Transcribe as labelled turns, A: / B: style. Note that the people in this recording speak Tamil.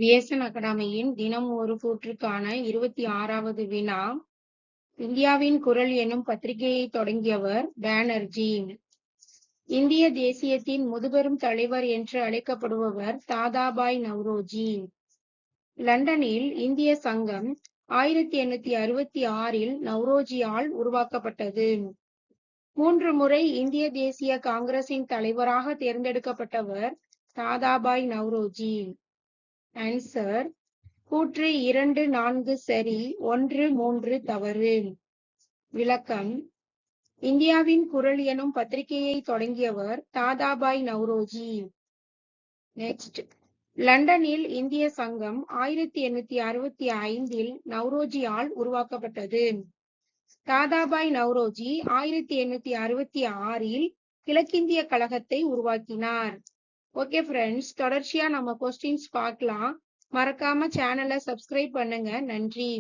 A: விஎஸ்என் அகாடமியின் தினம் ஒரு கூற்றுக்கான 26வது வினா. இந்தியாவின் குரல் எனும் பத்திரிகையை தொடங்கியவர் பானர்ஜி. இந்திய தேசியத்தின் முதுபெரும் தலைவர் என்று அழைக்கப்படுபவர் தாதாபாய் நவ்ரோஜி. லண்டனில் இந்திய சங்கம் 1866இல் நவ்ரோஜியால் உருவாக்கப்பட்டது. 3 முறை இந்திய தேசிய காங்கிரசின் தலைவராக தேர்ந்தெடுக்கப்பட்டவர் தாதாபாய் நவ்ரோஜி. ஆன்சர்: கூற்று 2, 4 சரி, 1, 3 தவறு. விளக்கம்: இந்தியாவின் குரல் எனும் பத்திரிகையை தொடங்கியவர் தாதாபாய் நவ்ரோஜி. நெக்ஸ்ட், லண்டனில் இந்திய சங்கம் 1865இல் நவ்ரோஜியால் உருவாக்கப்பட்டது. தாதாபாய் நவ்ரோஜி 1866இல் கிழக்கிந்திய கழகத்தை உருவாக்கினார். ஓகே ஃப்ரெண்ட்ஸ், தொடர்ச்சியா நம்ம கொஸ்டின்ஸ் பார்க்கலாம். மறக்காம சேனலை சப்ஸ்கிரைப் பண்ணுங்க. நன்றி.